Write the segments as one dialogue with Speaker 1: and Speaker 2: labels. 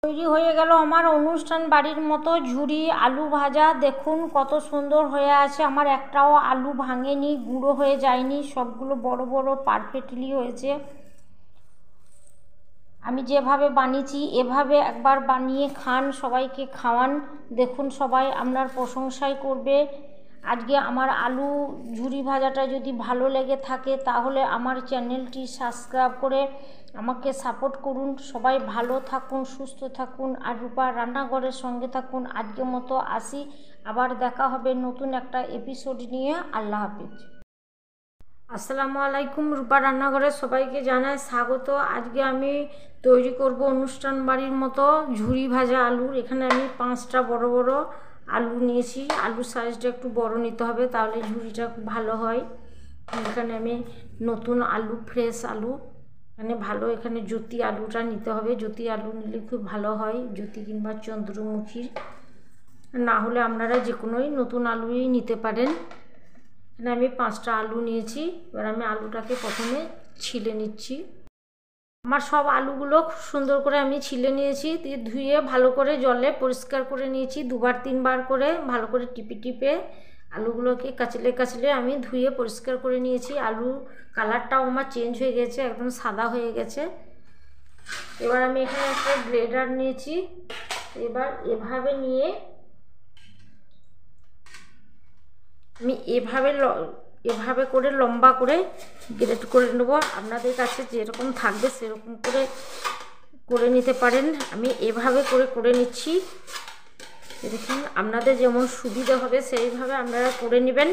Speaker 1: তৈরি হয়ে গেল আমার অনুষ্ঠান বাড়ির মতো ঝুরি আলু ভাজা। দেখুন কত সুন্দর হয়ে আছে, আমার একটাও আলু ভাঙেনি, গুঁড়ো হয়ে যায়নি, সবগুলো বড় বড় পারফেক্টলি হয়েছে। আমি যেভাবে বানিয়েছি এভাবে একবার বানিয়ে খান, সবাইকে খাওয়ান, দেখুন সবাই আপনার প্রশংসাই করবে। আজকে আমার আলু ঝুরি ভাজাটা যদি ভালো লেগে থাকে তাহলে আমার চ্যানেলটি সাবস্ক্রাইব করে আমাকে সাপোর্ট করুন। সবাই ভালো থাকুন, সুস্থ থাকুন, আর রূপা রান্নাঘরের সঙ্গে থাকুন। আজকের মতো আসি, আবার দেখা হবে নতুন একটা এপিসোড নিয়ে। আল্লাহ হাফিজ। আসসালামু আলাইকুম, রূপা রান্নাঘরে সবাইকে জানাই স্বাগত। আজকে আমি তৈরি করব অনুষ্ঠান বাড়ির মতো ঝুরি ভাজা আলুর। এখানে আমি 5টা বড় বড় আলু নিয়েছি। আলুর সাইজটা একটু বড় নিতে হবে, তাহলে ঝুরিটা খুব ভালো হয়। এখানে আমি নতুন আলু, ফ্রেশ আলু, এখানে জ্যোতি আলুটা নিতে হবে। জ্যোতি আলু নিলে খুব ভালো হয়, জ্যোতি কিংবা চন্দ্রমুখীর, না হলে আপনারা যে কোনোই নতুন আলুই নিতে পারেন। এখানে আমি 5টা আলু নিয়েছি। এবার আমি আলুটাকে প্রথমে ছিলে নিচ্ছি। আমার সব আলুগুলো খুব সুন্দর করে আমি ছিলে নিয়েছি, দিয়ে ধুয়ে ভালো করে জলে পরিষ্কার করে নিয়েছি। 2-3 বার করে ভালো করে টিপে টিপে আলুগুলোকে কাচলে আমি ধুয়ে পরিষ্কার করে নিয়েছি। আলু কালারটাও আমার চেঞ্জ হয়ে গেছে, একদম সাদা হয়ে গেছে। এবার আমি এখানে একটা ব্লেডার নিয়েছি। এবার এভাবে নিয়ে আমি এভাবে করে লম্বা করে গ্রেড করে নেব। আপনাদের কাছে যেরকম থাকবে সেরকম করে নিতে পারেন। আমি এভাবে করে নিচ্ছি। দেখুন আপনাদের যেমন সুবিধা হবে সেইভাবে আপনারা করে নেবেন।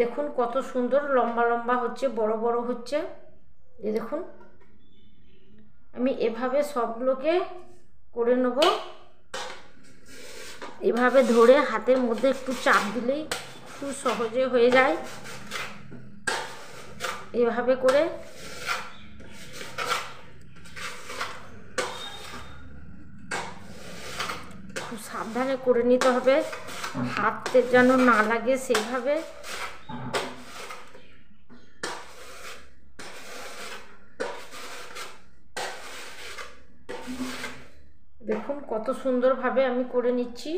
Speaker 1: দেখুন কত সুন্দর লম্বা লম্বা হচ্ছে, বড় বড় হচ্ছে। দেখুন আমি এভাবে সবগুলোকে করে নেব। এভাবে ধরে হাতের মধ্যে একটু চাপ দিলেই খুব সহজে হয়ে যায়। এভাবে করে খুব সাবধানে করে নিতে হবে, হাতে যেন না লাগে সেইভাবে। দেখুন কত সুন্দরভাবে আমি করে নিচ্ছি।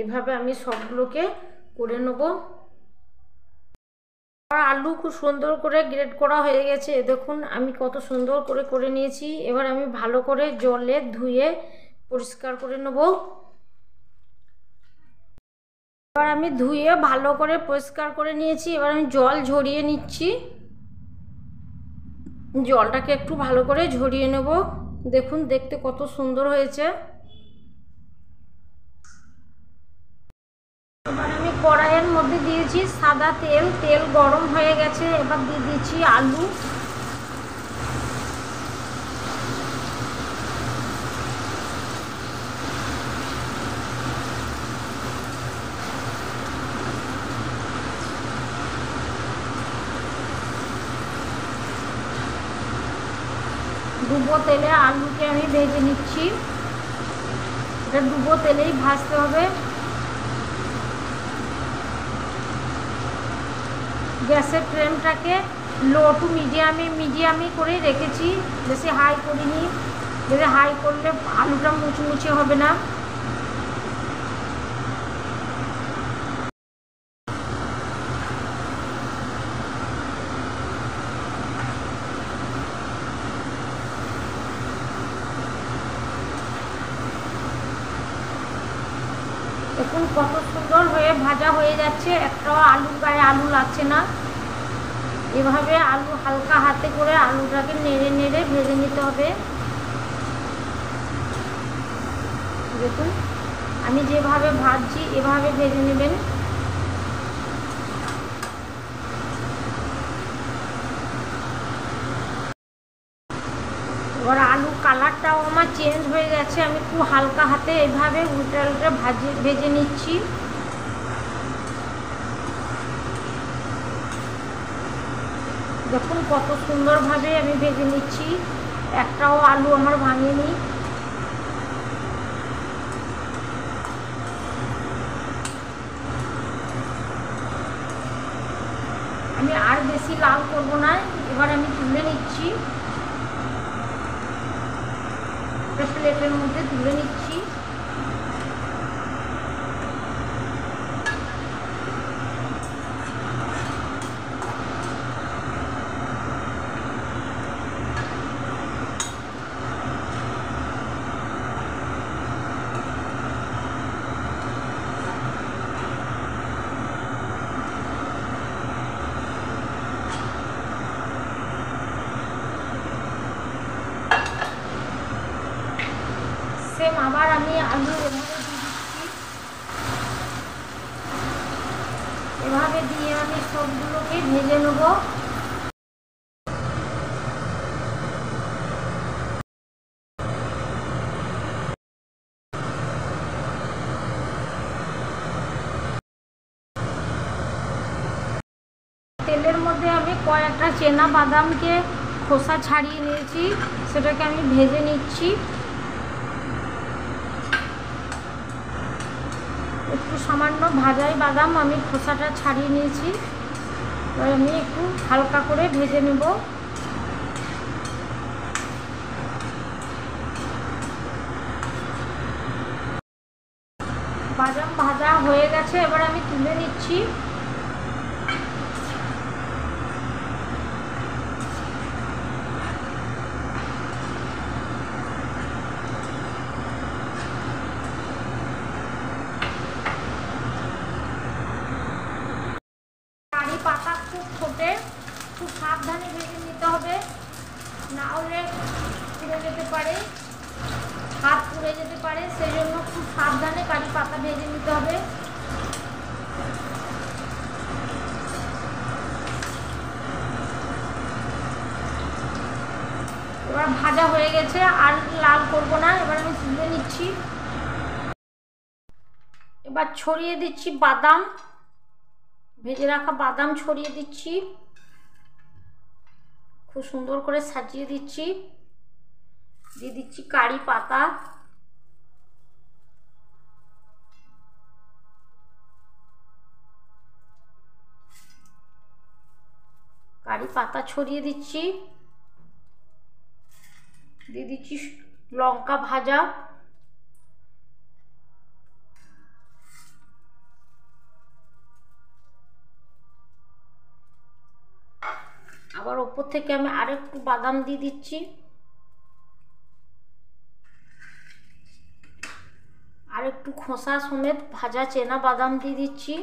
Speaker 1: এভাবে আমি সবগুলোকে করে নেব। আলু খুব সুন্দর করে গ্রেড করা হয়ে গেছে। দেখুন আমি কত সুন্দর করে নিয়েছি। এবার আমি ভালো করে জলে ধুয়ে পরিষ্কার করে নেব। এবার আমি ধুয়ে ভালো করে পরিষ্কার করে নিয়েছি। এবার আমি জল ঝরিয়ে নিচ্ছি। জলটাকে একটু ভালো করে ঝরিয়ে নেব। দেখুন দেখতে কত সুন্দর হয়েছে। এবার আমি কড়াইয়ের মধ্যে দিয়েছি সাদা তেল, তেল গরম হয়ে গেছে। এবার দিয়ে দিচ্ছি আলু। ডুবো তেলে আলুকে আমি ভেজে নিচ্ছি। এটা ডুবো তেলেই ভাজতে হবে। গ্যাসের ফ্লেমটাকে লো টু মিডিয়ামই করে রেখেছি, বেশি হাই করিনি। বেশি হাই করলে আলুটা মুচমুচে হবে না। দেখুন কত সুন্দর হয়ে ভাজা হয়ে যাচ্ছে, একটাও আলুর গায়ে আলু লাগছে না। এভাবে আলু হালকা হাতে করে আলুটাকে নেড়ে নেড়ে ভেজে নিতে হবে। দেখুন আমি যেভাবে ভাজছি এভাবে ভেজে নেবেন। এবার আলু কালারটাও আমার চেঞ্জ হয়ে গেছে। আমি খুব হালকা হাতে এইভাবে উল্টে উল্টে ভেজে নিচ্ছি। দেখুন কত সুন্দরভাবে আমি ভেজে নিচ্ছি, একটাও আলু আমার ভাঙেনি। আমি আর বেশি লাল করব না। এবার আমি তুলে নিচ্ছি। একটা প্লেটের মধ্যে তুলে নিচ্ছি। সেম আবার আমি আলু এভাবে দিয়ে আমি সবগুলোকে ভেজে নেব। তেলের মধ্যে আমি কয়েকটা চেনা বাদামকে খোসা ছাড়িয়ে নিয়েছি, সেটাকে আমি ভেজে নিচ্ছি। একটু সামান্য ভাজাই বাদাম আমি খোসাটা ছাড়িয়ে নিয়েছি, এবার আমি একটু হালকা করে ভেজে নেব। বাদাম ভাজা হয়ে গেছে, এবার আমি তুলে নিচ্ছি। কারি পাতা খুব ফোটে, খুব সাবধানে ভেজে নিতে হবে, না হলে পুড়ে যেতে পারে, হাত পুড়ে যেতে পারে, সেই জন্য খুব সাবধানে কারি পাতা ভেজে নিতে হবে। এবার ভাজা হয়ে গেছে, আর লাল করব না, এবার আমি তুলে নিচ্ছি। এবার ছড়িয়ে দিচ্ছি বাদাম, ভেজে রাখা বাদাম ছড়িয়ে দিচ্ছি, খুব সুন্দর করে সাজিয়ে দিচ্ছি। দিয়ে দিচ্ছি কারি পাতা, কারি পাতা ছড়িয়ে দিচ্ছি। দিয়ে দিচ্ছি লঙ্কা ভাজা, আবার ওপর থেকে আমি আরেকটু বাদাম দিয়ে দিচ্ছি, আর একটু খোসা সমেত ভাজা চেনা বাদাম দিয়ে দিচ্ছি।